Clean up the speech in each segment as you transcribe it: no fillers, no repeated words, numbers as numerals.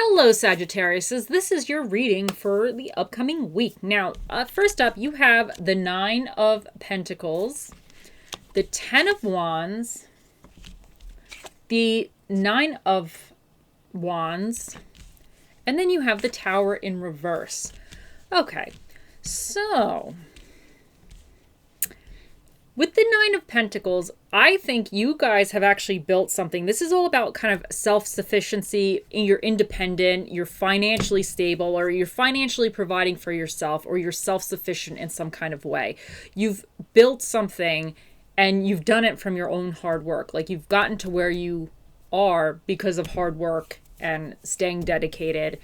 Hello, Sagittarius. This is your reading for the upcoming week. Now, first up, you have the Nine of Pentacles, the Ten of Wands, the Nine of Wands, and then you have the Tower in reverse. Okay, so with the Nine of Pentacles, I think you guys have actually built something. This is all about kind of self-sufficiency. You're independent, you're financially stable, or you're financially providing for yourself, or you're self-sufficient in some kind of way. You've built something and you've done it from your own hard work. Like you've gotten to where you are because of hard work and staying dedicated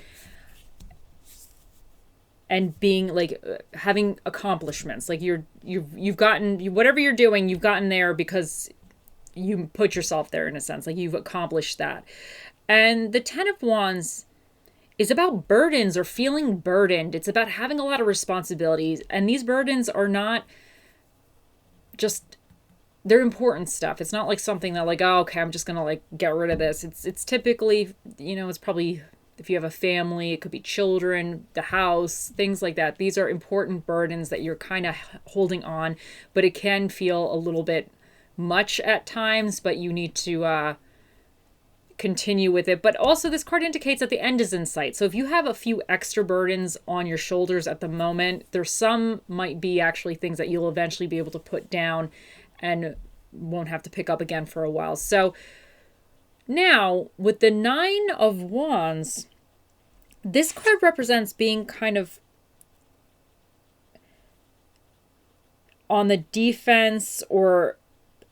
and being like having accomplishments. Like you've gotten whatever you're doing, you've gotten there because you put yourself there in a sense. Like you've accomplished that. And the Ten of Wands is about burdens or feeling burdened. It's about having a lot of responsibilities, and these burdens are not just, they're important stuff. It's not like something that like, oh, okay, I'm just gonna like get rid of this. It's typically, it's probably, if you have a family, it could be children, the house, things like that. These are important burdens that you're kind of holding on, but it can feel a little bit much at times, but you need to continue with it. But also this card indicates that the end is in sight. So if you have a few extra burdens on your shoulders at the moment, there's some might be actually things that you'll eventually be able to put down and won't have to pick up again for a while. So now, with the Nine of Wands, this card represents being kind of on the defense or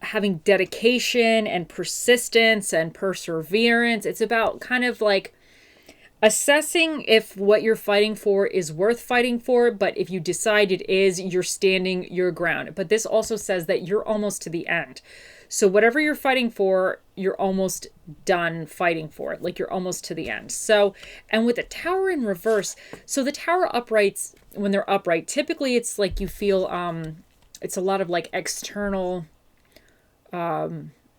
having dedication and persistence and perseverance. It's about kind of like assessing if what you're fighting for is worth fighting for, but if you decide it is, you're standing your ground. But this also says that you're almost to the end. So whatever you're fighting for, you're almost done fighting for it. Like you're almost to the end. So, and with the Tower in reverse, so the Tower uprights, when they're upright, typically it's like you feel, it's a lot of like external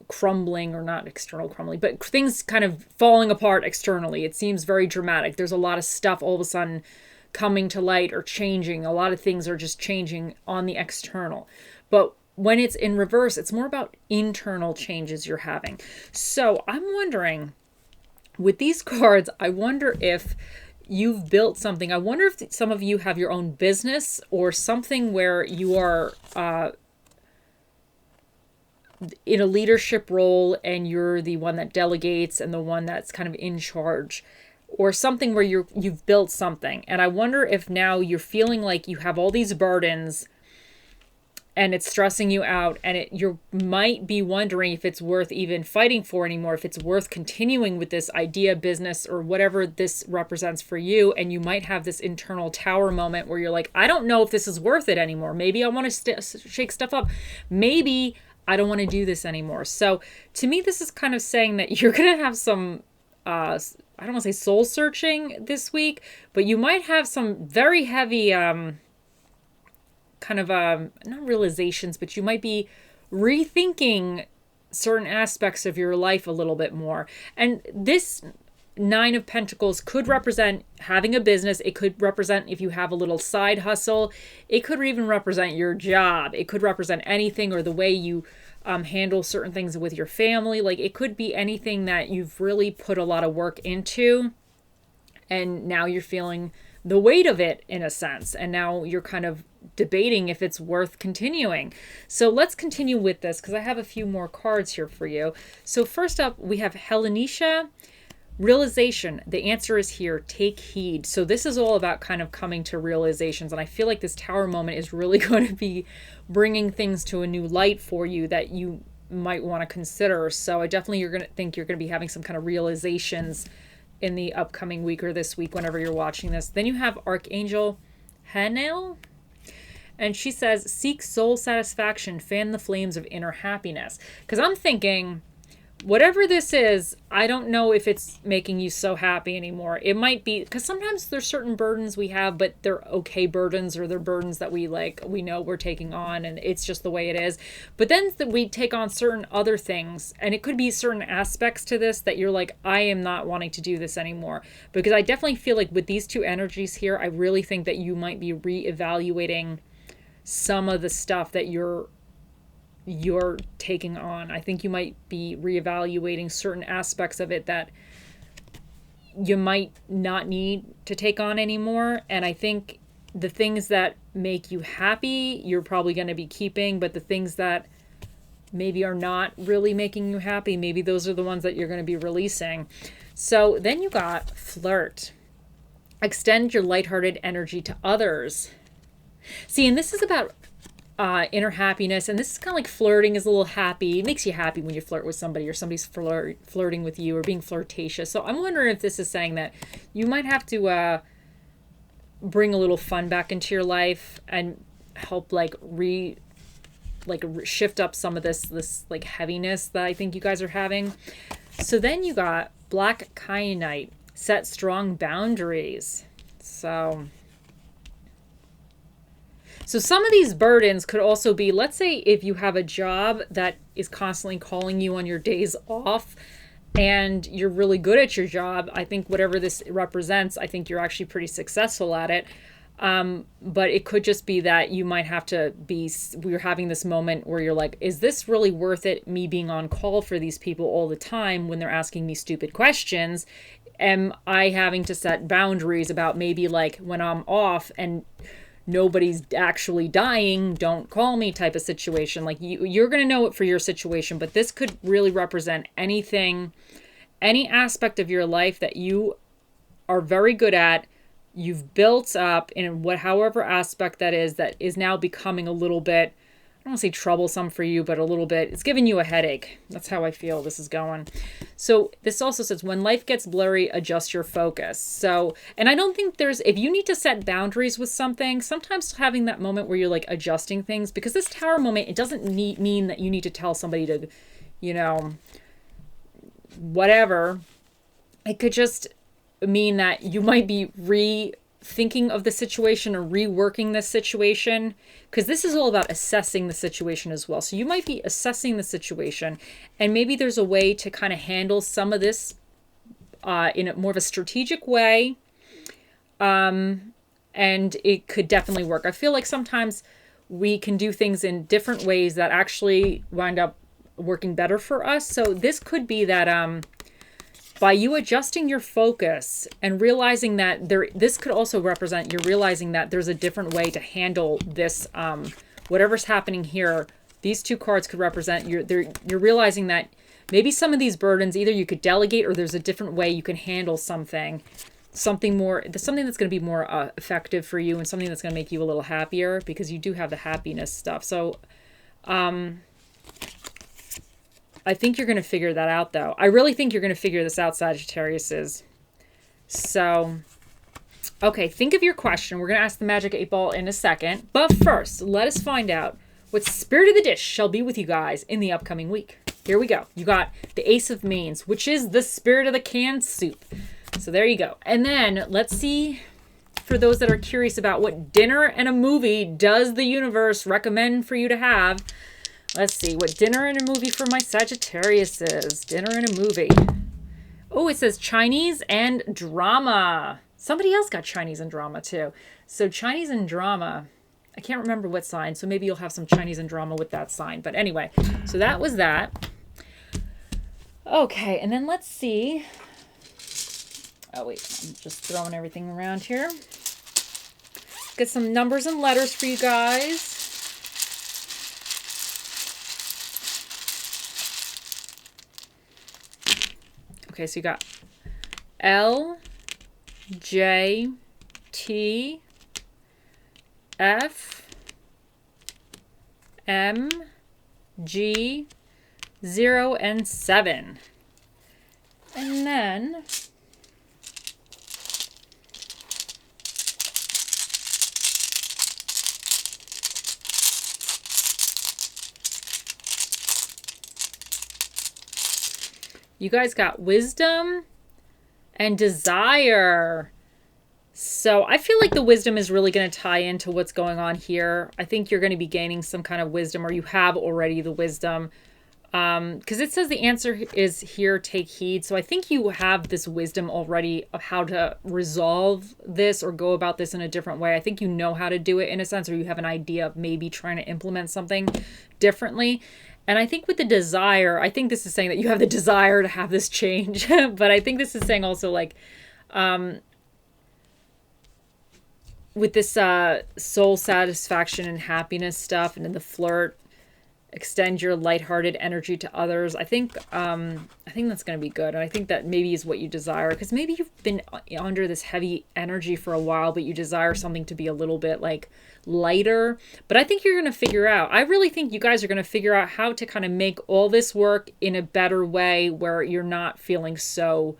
crumbling, or not external crumbling, but things kind of falling apart externally. It seems very dramatic. There's a lot of stuff all of a sudden coming to light or changing. A lot of things are just changing on the external. But when it's in reverse, it's more about internal changes you're having. So I'm wondering, with these cards, I wonder if you've built something. I wonder if some of you have your own business or something where you are in a leadership role and you're the one that delegates and the one that's kind of in charge, or something where you've built something. And I wonder if now you're feeling like you have all these burdens and it's stressing you out, and you might be wondering if it's worth even fighting for anymore, if it's worth continuing with this idea, business, or whatever this represents for you. And you might have this internal tower moment where you're like, I don't know if this is worth it anymore. Maybe I want to shake stuff up. Maybe I don't want to do this anymore. So to me, this is kind of saying that you're going to have some, I don't want to say soul searching this week, but you might have some very heavy, kind of not realizations, but you might be rethinking certain aspects of your life a little bit more. And this Nine of Pentacles could represent having a business. It could represent if you have a little side hustle. It could even represent your job. It could represent anything, or the way you handle certain things with your family. Like it could be anything that you've really put a lot of work into, and now you're feeling the weight of it in a sense. And now you're kind of debating if it's worth continuing. So let's continue with this, because I have a few more cards here for you. So first up, we have Helenisha. Realization. The answer is here. Take heed. So this is all about kind of coming to realizations. And I feel like this Tower moment is really going to be bringing things to a new light for you that you might want to consider. So I definitely, you're going to be having some kind of realizations in the upcoming week or this week, whenever you're watching this. Then you have Archangel Hanel. And she says, seek soul satisfaction, fan the flames of inner happiness. Because I'm thinking, whatever this is, I don't know if it's making you so happy anymore. It might be because sometimes there's certain burdens we have, but they're okay burdens, or they're burdens that we know we're taking on, and it's just the way it is. But then we take on certain other things, and it could be certain aspects to this that you're like, I am not wanting to do this anymore. Because I definitely feel like with these two energies here, I really think that you might be reevaluating some of the stuff that you're taking on. I think you might be reevaluating certain aspects of it that you might not need to take on anymore. And I think the things that make you happy, you're probably going to be keeping, but the things that maybe are not really making you happy, maybe those are the ones that you're going to be releasing. So then you got flirt. Extend your lighthearted energy to others. See, and this is about inner happiness, and this is kind of like flirting is a little happy. It makes you happy when you flirt with somebody, or somebody's flirting with you, or being flirtatious. So I'm wondering if this is saying that you might have to bring a little fun back into your life and help shift up some of this like heaviness that I think you guys are having. So then you got black kyanite. Set strong boundaries. So some of these burdens could also be, let's say if you have a job that is constantly calling you on your days off and you're really good at your job, I think whatever this represents, I think you're actually pretty successful at it. But it could just be that you might have to we're having this moment where you're like, is this really worth it, me being on call for these people all the time when they're asking me stupid questions? Am I having to set boundaries about maybe like when I'm off and nobody's actually dying, don't call me type of situation? Like you're going to know it for your situation, but this could really represent anything, any aspect of your life that you are very good at, you've built up in however aspect that is now becoming a little bit, I don't want to say troublesome for you, but a little bit, it's giving you a headache. That's how I feel this is going. So this also says, when life gets blurry, adjust your focus. So, and I don't think if you need to set boundaries with something, sometimes having that moment where you're like adjusting things, because this tower moment, it doesn't mean that you need to tell somebody to, whatever. It could just mean that you might be rethinking of the situation or reworking this situation, because this is all about assessing the situation as well. So you might be assessing the situation, and maybe there's a way to kind of handle some of this in a more of a strategic way, and it could definitely work. I feel like sometimes we can do things in different ways that actually wind up working better for us. So this could be that by you adjusting your focus and realizing that this could also represent you're realizing that there's a different way to handle this, whatever's happening here. These two cards could represent you're realizing that maybe some of these burdens, either you could delegate, or there's a different way you can handle something that's going to be more effective for you, and something that's going to make you a little happier, because you do have the happiness stuff. So I think you're going to figure that out, though. I really think you're going to figure this out, Sagittariuses. So, okay, think of your question. We're going to ask the Magic 8 Ball in a second. But first, let us find out what spirit of the dish shall be with you guys in the upcoming week. Here we go. You got the Ace of Mains, which is the spirit of the canned soup. So there you go. And then let's see, for those that are curious about what dinner and a movie does the universe recommend for you to have. Let's see what dinner and a movie for my Sagittarius is. Dinner and a movie. Oh, it says Chinese and drama. Somebody else got Chinese and drama too. So Chinese and drama. I can't remember what sign, so maybe you'll have some Chinese and drama with that sign. But anyway, so that was that. Okay, and then let's see. Oh, wait, I'm just throwing everything around here. Get some numbers and letters for you guys. Okay, so you got L, J, T, F, M, G, 0, and 7. And then You guys got wisdom and desire. So I feel like the wisdom is really going to tie into what's going on here. I think you're going to be gaining some kind of wisdom, or you have already the wisdom. Because it says the answer is here, take heed. So I think you have this wisdom already of how to resolve this or go about this in a different way. I think you know how to do it in a sense, or you have an idea of maybe trying to implement something differently. And I think with the desire, I think this is saying that you have the desire to have this change. But I think this is saying also like, with this soul satisfaction and happiness stuff, and in the flirt, extend your lighthearted energy to others. I think that's going to be good. And I think that maybe is what you desire, because maybe you've been under this heavy energy for a while, but you desire something to be a little bit like lighter. But I think you're going to figure out, I really think you guys are going to figure out how to kind of make all this work in a better way where you're not feeling so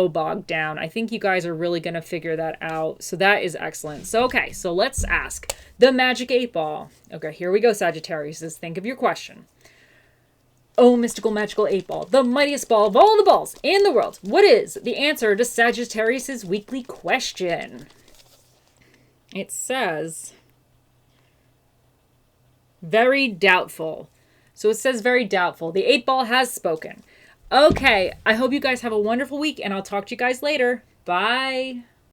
bogged down. I think you guys are really going to figure that out. So that is excellent. So, okay, so let's ask the magic 8 ball. Okay, here we go, Sagittarius. Just think of your question. Oh, mystical, magical 8 ball, the mightiest ball of all the balls in the world. What is the answer to Sagittarius's weekly question? It says, very doubtful. So it says very doubtful. The 8 ball has spoken. Okay, I hope you guys have a wonderful week, and I'll talk to you guys later. Bye.